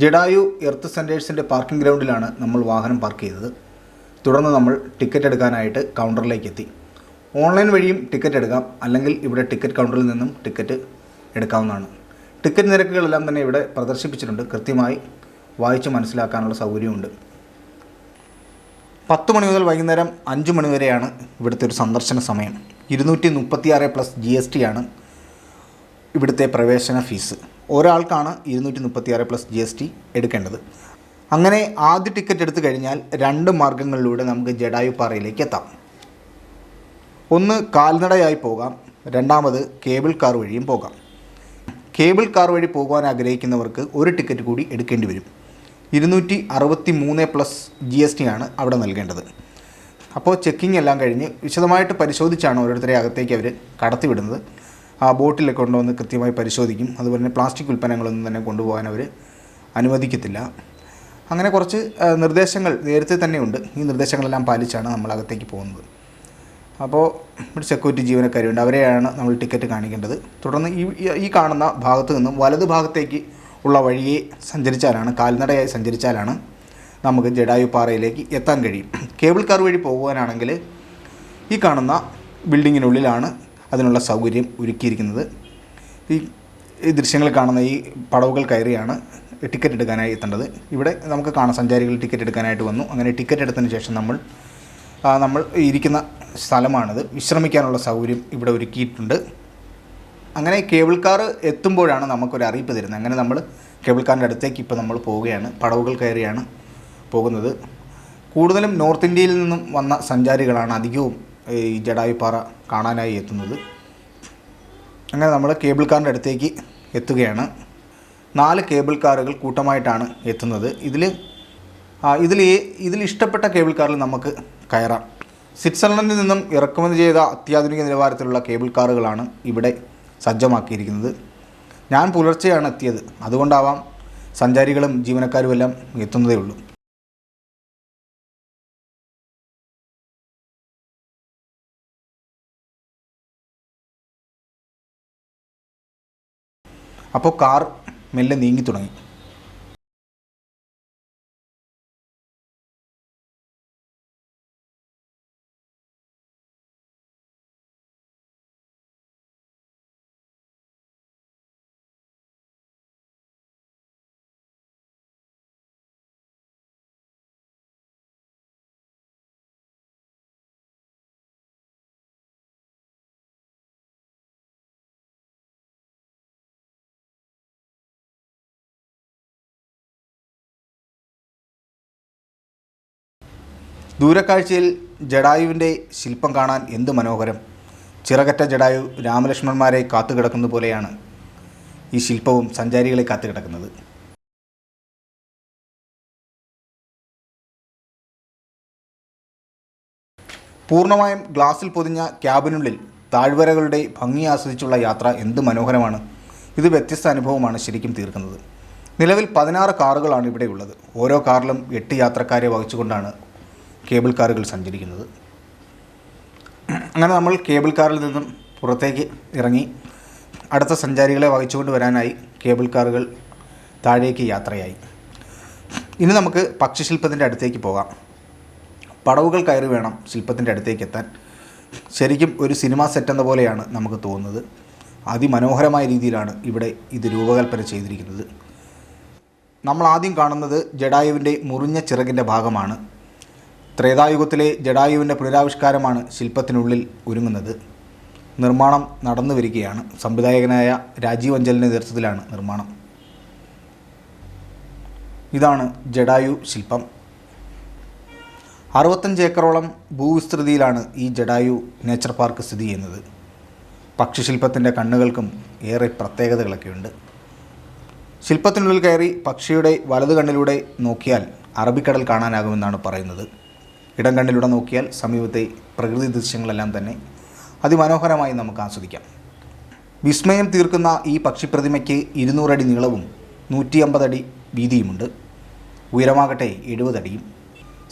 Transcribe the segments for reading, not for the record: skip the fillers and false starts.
Jatayu earth സെൻറ്റേഴ്സിൻ്റെ parking ഗ്രൗണ്ടിലാണ് നമ്മൾ വാഹനം park ചെയ്തത്. തുടർന്ന് നമ്മൾ ടിക്കറ്റ് എടുക്കാനായിട്ട് കൗണ്ടറിലേക്ക് എത്തി. ഓൺലൈൻ വഴിയും ടിക്കറ്റ് എടുക്കാം, അല്ലെങ്കിൽ ഇവിടെ ടിക്കറ്റ് കൗണ്ടറിൽ നിന്നും ടിക്കറ്റ് എടുക്കാവുന്നതാണ്. ടിക്കറ്റ് നിരക്കുകളെല്ലാം തന്നെ ഇവിടെ പ്രദർശിപ്പിച്ചിട്ടുണ്ട്. കൃത്യമായി വായിച്ച് മനസ്സിലാക്കാനുള്ള സൗകര്യമുണ്ട്. 10 മണി മുതൽ വൈകുന്നേരം 5 മണി വരെയാണ് ഇവിടുത്തെ ഒരു സന്ദർശന സമയം. 236 + GST ആണ് ഇവിടുത്തെ പ്രവേശന ഫീസ്. ഒരാൾക്കാണ് 236 + GST എടുക്കേണ്ടത്. അങ്ങനെ ആദ്യ ടിക്കറ്റ് എടുത്തു കഴിഞ്ഞാൽ 2 മാർഗ്ഗങ്ങളിലൂടെ നമുക്ക് ജഡായു പാറയിലേക്ക് എത്താം. ഒന്ന് കാൽനടയായി പോകാം, രണ്ടാമത് കേബിൾ കാർ വഴിയും പോകാം. കേബിൾ കാർ വഴി പോകുവാൻ ആഗ്രഹിക്കുന്നവർക്ക് ഒരു ടിക്കറ്റ് കൂടി എടുക്കേണ്ടി വരും. 263 + GST ആണ് അവിടെ നൽകേണ്ടത്. അപ്പോൾ ചെക്കിംഗ് എല്ലാം കഴിഞ്ഞ് വിശദമായിട്ട് പരിശോധിച്ചാണ് ഓരോരുത്തരെ അകത്തേക്ക് അവർ കടത്തിവിടുന്നത്. ആ ബോട്ടിലൊക്കെ കൊണ്ടുവന്ന് കൃത്യമായി പരിശോധിക്കും. അതുപോലെ തന്നെ പ്ലാസ്റ്റിക് ഉൽപ്പന്നങ്ങളൊന്നും തന്നെ കൊണ്ടുപോകാൻ അവർ അനുവദിക്കത്തില്ല. അങ്ങനെ കുറച്ച് നിർദ്ദേശങ്ങൾ നേരത്തെ തന്നെ ഉണ്ട്. ഈ നിർദ്ദേശങ്ങളെല്ലാം പാലിച്ചാണ് നമ്മൾ അകത്തേക്ക് പോകുന്നത്. അപ്പോൾ ഇവിടെ സെക്യൂരിറ്റി ജീവനക്കാരുണ്ട്, അവരെയാണ് നമ്മൾ ടിക്കറ്റ് കാണിക്കേണ്ടത്. തുടർന്ന് ഈ കാണുന്ന ഭാഗത്തു നിന്നും വലത് ഭാഗത്തേക്ക് ഉള്ള വഴിയെ സഞ്ചരിച്ചാലാണ്, കാൽനടയായി സഞ്ചരിച്ചാലാണ് നമുക്ക് ജഡായു പാറയിലേക്ക് എത്താൻ കഴിയും. കേബിൾ കാർ വഴി പോകുവാനാണെങ്കിൽ ഈ കാണുന്ന ബിൽഡിങ്ങിനുള്ളിലാണ് അതിനുള്ള സൗകര്യം ഒരുക്കിയിരിക്കുന്നത്. ഈ ദൃശ്യങ്ങൾ കാണുന്ന ഈ പടവുകൾ കയറിയാണ് ടിക്കറ്റ് എടുക്കാനായി എത്തേണ്ടത്. ഇവിടെ നമുക്ക് കാണാം സഞ്ചാരികൾ ടിക്കറ്റ് എടുക്കാനായിട്ട് വന്നു. അങ്ങനെ ടിക്കറ്റ് എടുത്തതിന് ശേഷം നമ്മൾ ഇരിക്കുന്ന സ്ഥലമാണിത്. വിശ്രമിക്കാനുള്ള സൗകര്യം ഇവിടെ ഒരുക്കിയിട്ടുണ്ട്. അങ്ങനെ കേബിൾ കാർ എത്തുമ്പോഴാണ് നമുക്കൊരു അറിയിപ്പ് തരുന്നത്. അങ്ങനെ നമ്മൾ കേബിൾ കാറിൻ്റെ അടുത്തേക്ക് ഇപ്പോൾ നമ്മൾ പോവുകയാണ്. പടവുകൾ കയറിയാണ് പോകുന്നത്. കൂടുതലും നോർത്ത് ഇന്ത്യയിൽ നിന്നും വന്ന സഞ്ചാരികളാണ് അധികവും ഈ ജഡായു പാറ കാണാനായി എത്തുന്നത്. അങ്ങനെ നമ്മൾ കേബിൾ കാറിൻ്റെ അടുത്തേക്ക് എത്തുകയാണ്. 4 കേബിൾ കാറുകൾ കൂട്ടമായിട്ടാണ് എത്തുന്നത്. ഇതിൽ ഇഷ്ടപ്പെട്ട കേബിൾ കാറിൽ നമുക്ക് കയറാം. സ്വിറ്റ്സർലൻഡിൽ നിന്നും ഇറക്കുമതി ചെയ്ത അത്യാധുനിക നിലവാരത്തിലുള്ള കേബിൾ കാറുകളാണ് ഇവിടെ സജ്ജമാക്കിയിരിക്കുന്നത്. ഞാൻ പുലർച്ചെയാണ് എത്തിയത്, അതുകൊണ്ടാവാം സഞ്ചാരികളും ജീവനക്കാരും എല്ലാം എത്തുന്നതേ ഉള്ളൂ. അപ്പോൾ കാർ മെല്ലെ നീങ്ങി തുടങ്ങി. ദൂരക്കാഴ്ചയിൽ ജഡായുവിൻ്റെ ശില്പം കാണാൻ എന്ത് മനോഹരം! ചിറകറ്റ ജഡായു രാമലക്ഷ്മണന്മാരെ കാത്തുകിടക്കുന്ന പോലെയാണ് ഈ ശില്പവും സഞ്ചാരികളെ കാത്തുകിടക്കുന്നത്. പൂർണ്ണമായും ഗ്ലാസിൽ പൊതിഞ്ഞ ക്യാബിനുള്ളിൽ താഴ്വരകളുടെ ഭംഗി ആസ്വദിച്ചുള്ള യാത്ര എന്ത് മനോഹരമാണ്! ഇത് വ്യത്യസ്ത അനുഭവമാണ് ശരിക്കും തീർക്കുന്നത്. നിലവിൽ 16 കാറുകളാണ് ഇവിടെ ഉള്ളത്. ഓരോ കാറിലും 8 യാത്രക്കാരെ വഹിച്ചുകൊണ്ടാണ് കേബിൾ കാറുകൾ സഞ്ചരിക്കുന്നത്. അങ്ങനെ നമ്മൾ കേബിൾ കാറിൽ നിന്നും പുറത്തേക്ക് ഇറങ്ങി അടുത്ത സഞ്ചാരികളെ വഹിച്ചുകൊണ്ട് വരാനായി കേബിൾ കാറുകൾ താഴേക്ക് യാത്രയായി. ഇനി നമുക്ക് പക്ഷിശില്പത്തിൻ്റെ അടുത്തേക്ക് പോകാം. പടവുകൾ കയറി വേണം ശില്പത്തിൻ്റെ അടുത്തേക്ക് എത്താൻ. ശരിക്കും ഒരു സിനിമ സെറ്റ് എന്ന പോലെയാണ് നമുക്ക് തോന്നുന്നത്. അതിമനോഹരമായ രീതിയിലാണ് ഇവിടെ ഇത് രൂപകൽപ്പന ചെയ്തിരിക്കുന്നത്. നമ്മൾ ആദ്യം കാണുന്നത് ജഡായുവിൻ്റെ മുറിഞ്ഞ ചിറകിൻ്റെ ഭാഗമാണ്. ത്രേതായുഗത്തിലെ ജഡായുവിൻ്റെ പുനരാവിഷ്കാരമാണ് ശില്പത്തിനുള്ളിൽ ഒരുങ്ങുന്നത്. നിർമ്മാണം നടന്നു വരികയാണ്. സംവിധായകനായ രാജീവ് അഞ്ചലിൻ്റെ നേതൃത്വത്തിലാണ് നിർമ്മാണം. ഇതാണ് ജഡായു ശില്പം. 65 ഏക്കറോളം ഭൂവിസ്തൃതിയിലാണ് ഈ ജഡായു നേച്ചർ പാർക്ക് സ്ഥിതി ചെയ്യുന്നത്. പക്ഷിശില്പത്തിൻ്റെ കണ്ണുകൾക്കും ഏറെ പ്രത്യേകതകളൊക്കെയുണ്ട്. ശില്പത്തിനുള്ളിൽ കയറി പക്ഷിയുടെ വലതു കണ്ണിലൂടെ നോക്കിയാൽ അറബിക്കടൽ കാണാനാകുമെന്നാണ് പറയുന്നത്. ഇടം കണ്ണിലൂടെ നോക്കിയാൽ സമീപത്തെ പ്രകൃതി ദൃശ്യങ്ങളെല്ലാം തന്നെ അതിമനോഹരമായി നമുക്ക് ആസ്വദിക്കാം. വിസ്മയം തീർക്കുന്ന ഈ പക്ഷിപ്രതിമയ്ക്ക് 200 അടി നീളവും 150 അടി വീതിയുമുണ്ട്. ഉയരമാകട്ടെ 70 അടിയും.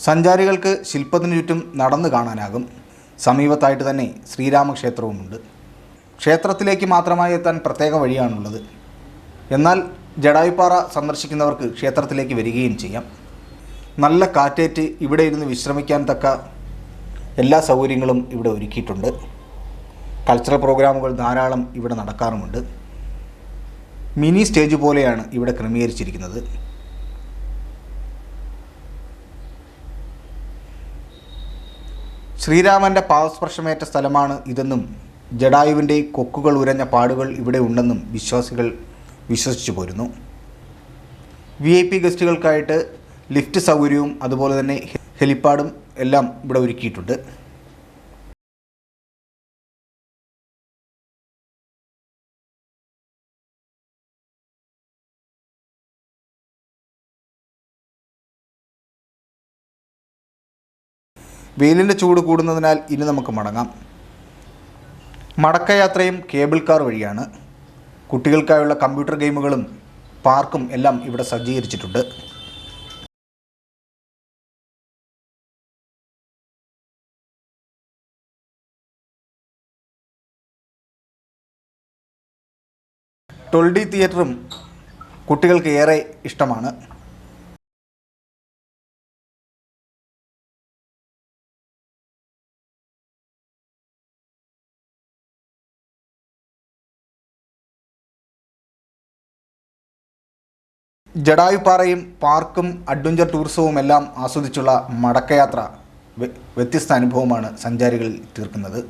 സഞ്ചാരികൾക്ക് ശില്പത്തിനു ചുറ്റും നടന്നു കാണാനാകും. സമീപത്തായിട്ട് തന്നെ ശ്രീരാമക്ഷേത്രവുമുണ്ട്. ക്ഷേത്രത്തിലേക്ക് മാത്രമായി എത്താൻ പ്രത്യേക വഴിയാണുള്ളത്. എന്നാൽ ജടായുപ്പാറ സന്ദർശിക്കുന്നവർക്ക് ക്ഷേത്രത്തിലേക്ക് വരികയും ചെയ്യാം. നല്ല കാറ്റേറ്റ് ഇവിടെ ഇരുന്ന് വിശ്രമിക്കാൻ തക്ക എല്ലാ സൗകര്യങ്ങളും ഇവിടെ ഒരുക്കിയിട്ടുണ്ട്. കൾച്ചറൽ പ്രോഗ്രാമുകൾ ധാരാളം ഇവിടെ നടക്കാറുമുണ്ട്. മിനി സ്റ്റേജ് പോലെയാണ് ഇവിടെ ക്രമീകരിച്ചിരിക്കുന്നത്. ശ്രീരാമൻ്റെ പാദസ്പർശമേറ്റ സ്ഥലമാണ് ഇതെന്നും ജടായുവിൻ്റെ കൊക്കുകൾ ഉരഞ്ഞ പാടുകൾ ഇവിടെ ഉണ്ടെന്നും വിശ്വാസികൾ വിശ്വസിച്ചു പോരുന്നു. VIP ഗസ്റ്റുകൾക്കായിട്ട് ലിഫ്റ്റ് സൗകര്യവും അതുപോലെ തന്നെ ഹെലിപ്പാഡും എല്ലാം ഇവിടെ ഒരുക്കിയിട്ടുണ്ട്. വെയിലിൻ്റെ ചൂട് കൂടുന്നതിനാൽ ഇനി നമുക്ക് മടങ്ങാം. മടക്കയാത്രയും കേബിൾ കാർ വഴിയാണ്. കുട്ടികൾക്കായുള്ള കമ്പ്യൂട്ടർ ഗെയിമുകളും പാർക്കും എല്ലാം ഇവിടെ സജ്ജീകരിച്ചിട്ടുണ്ട്. ടൊൾഡി തിയേറ്ററും കുട്ടികൾക്ക് ഏറെ ഇഷ്ടമാണ്. ജടായുപ്പാറയും പാർക്കും അഡ്വഞ്ചർ ടൂറിസവും എല്ലാം ആസ്വദിച്ചുള്ള മടക്കയാത്ര വ്യത്യസ്ത അനുഭവമാണ് സഞ്ചാരികളിൽ തീർക്കുന്നത്.